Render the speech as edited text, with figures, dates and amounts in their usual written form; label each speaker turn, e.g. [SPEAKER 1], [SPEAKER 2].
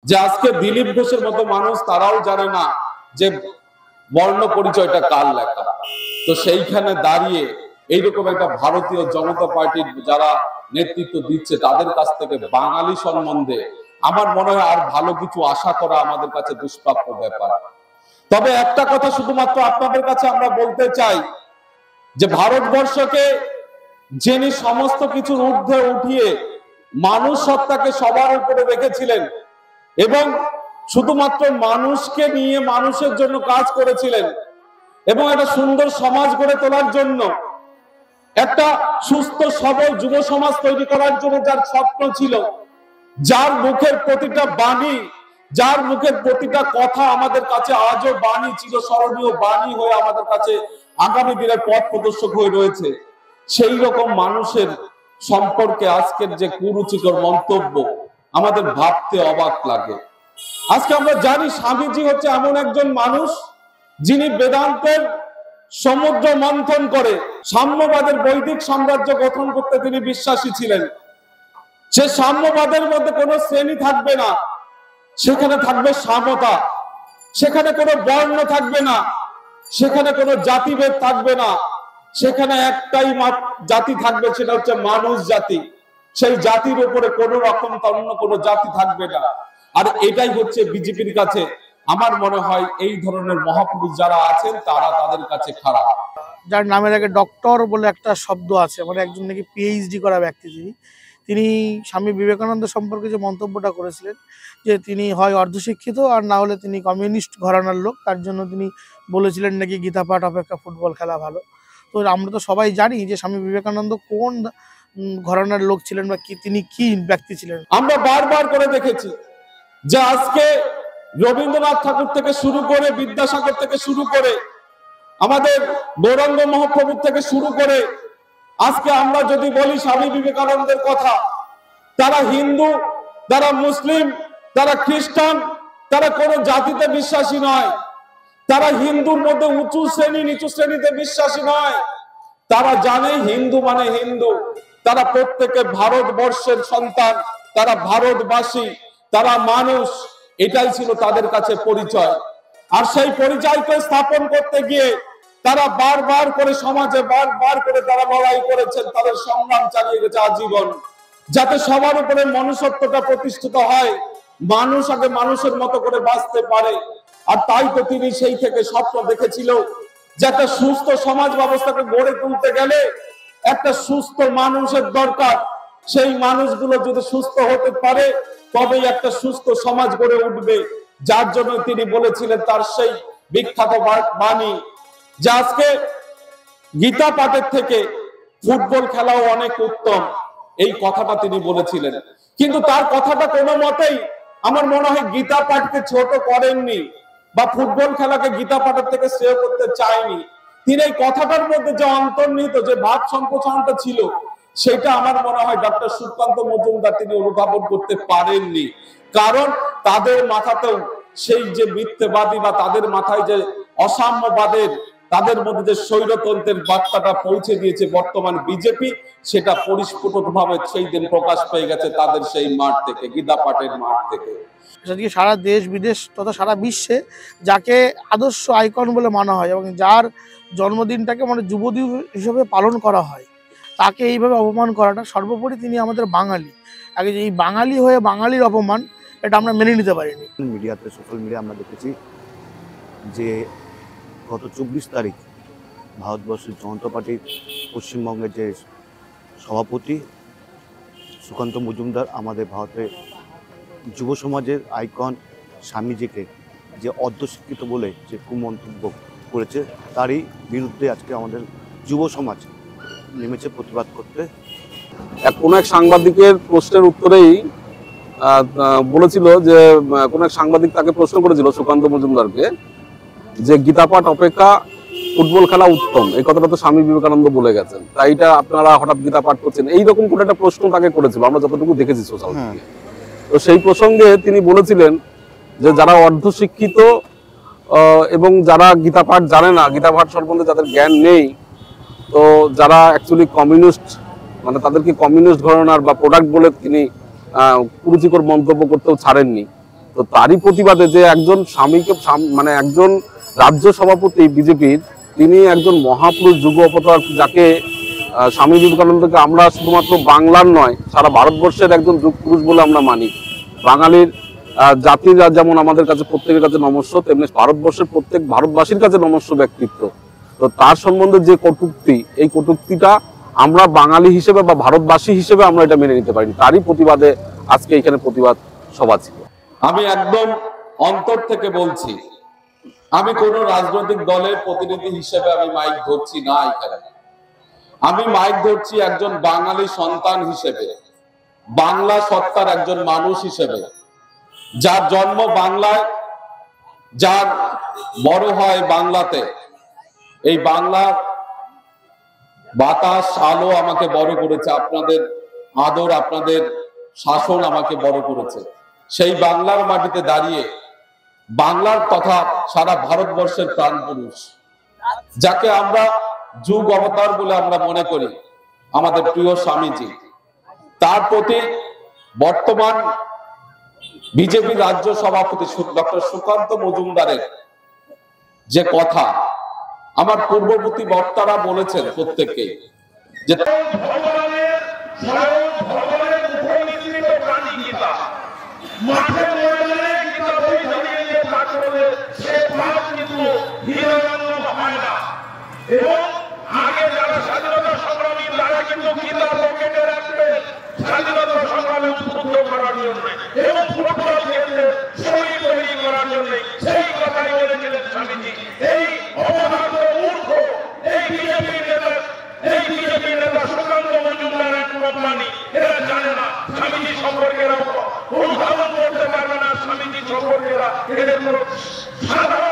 [SPEAKER 1] যে আজকে দিলীপ ঘোষের মতো মানুষ তারাও জানে না যে বর্ণ পরিচয়টা কার লেখা। তো সেইখানে দাঁড়িয়ে এইরকম একটা ভারতীয় জনতা পার্টির যারা নেতৃত্ব দিচ্ছে তাদের কাছ থেকে বাঙালি সম্বন্ধে আমার মনে হয় আর ভালো কিছু আশা করা আমাদের কাছে দুষ্প্রাপ্য ব্যাপার। তবে একটা কথা শুধুমাত্র আপনাদের কাছে আমরা বলতে চাই যে ভারতবর্ষকে যিনি সমস্ত কিছুর ঊর্ধ্বে উঠিয়ে মানুষ সত্তাকে সবার উপরে রেখেছিলেন এবং শুধুমাত্র মানুষকে নিয়ে মানুষের জন্য কাজ করেছিলেন এবং একটা সুন্দর সমাজ গড়ে তোলার জন্য, একটা সুস্থ সবল যুব সমাজ তৈরি করার জন্য যার স্বপ্ন ছিল, যার মুখের প্রতিটা বাণী, যার মুখের প্রতিটা কথা আমাদের কাছে আজও বাণী, চিরস্মরণীয় বাণী হয়ে আমাদের কাছে আগামী দিনের পথ প্রদর্শক হয়ে রয়েছে, সেই রকম মানুষের সম্পর্কে আজকের যে কুরুচিকর মন্তব্য আমাদের ভাবতে অবাক লাগে। আজকে আমরা জানি স্বামীজি হচ্ছে এমন একজন মানুষ যিনি বেদান্তের সমুদ্র মন্থন করে সাম্যবাদের বৈদিক সাম্রাজ্য গঠন করতে তিনি বিশ্বাসী ছিলেন। সে সাম্যবাদের মধ্যে কোনো শ্রেণী থাকবে না, সেখানে থাকবে সমতা, সেখানে কোনো বর্ণ থাকবে না, সেখানে কোনো জাতিভেদ থাকবে না, সেখানে একটাই জাতি থাকবে, সেটা হচ্ছে মানুষ জাতি। সেই জাতির উপরে কোনো রকম অন্য কোনো জাতি থাকবে না। আর এটাই হচ্ছে বিজেপির কাছে আমার মনে হয় এই ধরনের মহাপুরুষ যারা আছেন তারা তাদের কাছে খারাপ।
[SPEAKER 2] যার নামের আগে ডক্টর বলে একটা শব্দ আছে, মানে একজন নাকি পিএইচডি করা ব্যক্তি, তিনি স্বামী বিবেকানন্দ সম্পর্কে যে মন্তব্যটা করেছিলেন যে তিনি হয় অর্ধশিক্ষিত আর না হলে তিনি কমিউনিস্ট ঘরানার লোক, তার জন্য তিনি বলেছিলেন নাকি গীতা পাঠ অপেক্ষা ফুটবল খেলা ভালো। তো আমরা তো সবাই জানি যে স্বামী বিবেকানন্দ কোন ঘরানার লোক ছিলেন বা তিনি কি ব্যক্তি ছিলেন।
[SPEAKER 1] আমরা বারবার করে দেখেছি যে আজকে রবীন্দ্রনাথ ঠাকুর থেকে শুরু করে, বিদ্যাসাগর থেকে শুরু করে, আমাদের গৌরাঙ্গ মহাপ্রভু থেকে শুরু করে, আজকে আমরা যদি বলি স্বামী বিবেকানন্দের কথা, তারা হিন্দু, তারা মুসলিম, তারা খ্রিস্টান, তারা কোনো জাতিতে বিশ্বাসী নয়, তারা হিন্দুর মধ্যে উঁচু শ্রেণী নিচু শ্রেণীতে বিশ্বাসী নয়, তারা জানে হিন্দু মানে হিন্দু, তারা প্রত্যেকে ভারতবর্ষের সন্তান, তারা ভারতবাসী, তারা মানুষ, এটাই ছিল তাদের কাছে পরিচয়। আর সেই পরিচয়কে স্থাপন করতে গিয়ে তারা বারবার করে সমাজে বারবার করে তারা লড়াই করেছেন, তাদের সংগ্রাম চালিয়ে গেছে আজীবন, যাতে সবার উপরে মনুষ্যত্বটা প্রতিষ্ঠিত হয়, মানুষ আগে মানুষের মতো করে বাঁচতে পারে। আর তাই তো তিনি সেই থেকে স্বপ্ন দেখেছিল যে একটা সুস্থ সমাজ ব্যবস্থাকে গড়ে তুলতে গেলে একটা সুস্থ মানুষের দরকার। সেই মানুষগুলো যদি সুস্থ হতে পারে তবেই একটা সুস্থ সমাজ গড়ে উঠবে। যার জন্য তিনি বলেছিলেন তার সেই বিখ্যাত বাণী যে আজকে গীতা পাঠের থেকে ফুটবল খেলাও অনেক উত্তম, এই কথাটা তিনি বলেছিলেন। কিন্তু তার কথাটা কোনো মতেই আমার মনে হয় গীতা পাঠকে ছোট করেননি বা ফুটবল খেলাকে গীতা পাঠের থেকে শ্রেয় করতে চায়নি। তিনি এই কথাটার মধ্যে যে অন্তর্নিহিত যে ভাব সম্প্রসারণটা ছিল সেটা আমার মনে হয় ডক্টর সুকান্ত মজুমদার তিনি অনুধাবন করতে পারেননি। কারণ তাদের মাথাতেও সেই যে মিথ্যেবাদী বা তাদের মাথায় যে অসাম্যবাদের, তাদের মধ্যে যে স্বৈরতন্ত্রের বার্তাটা পৌঁছে দিয়েছে বর্তমান বিজেপি, সেটা পরিস্ফুটভাবে সেই দিন প্রকাশ পেয়ে গেছে তাদের সেই মাঠ থেকে, গীতা পাঠের মাঠ থেকে।
[SPEAKER 2] সেদিকে সারা দেশ বিদেশ তথা সারা বিশ্বে যাকে আদর্শ আইকন বলে মানা হয় এবং যার জন্মদিনটাকে মানে যুবদিবস হিসেবে পালন করা হয়, তাকে এইভাবে অপমান করাটা, সর্বোপরি তিনি আমাদের বাঙালি, আগে এই বাঙালি হয়ে বাঙালির অপমান, এটা আমরা মেনে নিতে পারিনি।
[SPEAKER 3] মিডিয়াতে, সোশ্যাল মিডিয়া আমরা দেখেছি যে গত 24 তারিখ ভারতবর্ষের জনতা পার্টির পশ্চিমবঙ্গের যে সভাপতি সুকান্ত মজুমদার আমাদের ভারতের যুব সমাজের আইকন স্বামীজিকে যে অর্ধশিক্ষিত বলে যে কুমন্তব্য করেছে, তারই বিরুদ্ধে আজকে আমাদের যুব সমাজ নেমেছে প্রতিবাদ করতে।
[SPEAKER 1] কোন এক সাংবাদিকের প্রশ্নের উত্তরেই বলেছিল যে কোন এক সাংবাদিক তাকে প্রশ্ন করেছিল সুকান্ত মজুমদারকে যে গীতা পাঠ অপেক্ষা ফুটবল খেলা উত্তম, এই কথাটা তো স্বামী বিবেকানন্দ বলে গেছেন, তাই এটা আপনারা হঠাৎ গীতা পাঠ করছেন, এইরকম কোন একটা প্রশ্ন তাকে করেছিল আমরা যতটুকু দেখেছি সোশ্যাল মিডিয়ায়। তো সেই প্রসঙ্গে তিনি বলেছিলেন যে যারা অর্ধশিক্ষিত এবং যারা গীতা পাঠ জানে না, গীতা পাঠ সম্বন্ধে যাদের জ্ঞান নেই, তো যারা অ্যাকচুয়ালি কমিউনিস্ট, মানে তাদেরকে কমিউনিস্ট ঘরানার বা প্রোডাক্ট বলে তিনি কুরুচিকর মন্তব্য করতেও ছাড়েননি। তো
[SPEAKER 4] তো তারই প্রতিবাদে যে একজন স্বামীকে মানে একজন রাজ্য সভাপতি বিজেপির, তিনি একজন মহাপুরুষ যুগ অবতার, যাকে স্বামী বিবেকানন্দকে আমরা শুধুমাত্র বাংলার নয় সারা ভারতবর্ষের একজন যুগ পুরুষ বলে আমরা মানি। বাঙালির জাতিরা যেমন আমাদের কাছে প্রত্যেকের কাছে নমস্য, তেমনি ভারতবর্ষের প্রত্যেক ভারতবাসীর কাছে নমস্য ব্যক্তিত্ব। তো তার সম্বন্ধে যে কটূক্তি, এই কটূক্তিটা আমরা বাঙালি হিসেবে বা ভারতবাসী হিসেবে আমরা এটা মেনে নিতে পারিনি। তারই প্রতিবাদে আজকে এখানে প্রতিবাদ সভা ছিল।
[SPEAKER 1] আমি একদম অন্তর থেকে বলছি, আমি কোন রাজনৈতিক দলের প্রতিনিধি হিসেবে আমি মাইক ধরছি না এখানে। আমি মাইক ধরছি একজন বাঙালি সন্তান হিসেবে, বাংলা সত্তার একজন মানুষ হিসেবে, যার জন্ম বাংলায়, যার বড় হয় বাংলাতে। এই বাংলার বাতাস আলো আমাকে বড় করেছে, আপনাদের আদর, আপনাদের শাসন আমাকে বড় করেছে। সেই বাংলার মাটিতে দাঁড়িয়ে বাংলার তথা সারা ভারতবর্ষের প্রাণ পুরুষ, যাকে আমরা যুগ অবতার বলে আমরা মনে করি, আমাদের প্রিয় স্বামীজি, তার প্রতি বর্তমান বিজেপি রাজ্য সভাপতি ডক্টর সুকান্ত মজুমদারের যে কথা, আমার পূর্ববর্তী বক্তারা বলেছেন প্রত্যেককে, যে
[SPEAKER 5] এবং আগে যারা স্বাধীনতা সংগ্রামী তারা কিন্তু গীতা পকেটে রাখবে স্বাধীনতা সংগ্রামে উদ্বুদ্ধ করার জন্য এবং ফুটবল খেলতে শহীদ তৈরি করার জন্য। সেই কথাই বলেছিলেন স্বামীজি। এই অপদার্থ মূর্খ এই বিজেপি নেতা সুকান্ত মজুমদার একমাত্রানি, এরা জানে না স্বামীজি সম্পর্কে, এরা অনুধাবন করতে পারবে না স্বামীজি সম্পর্কে, এদের কোনো সাধারণ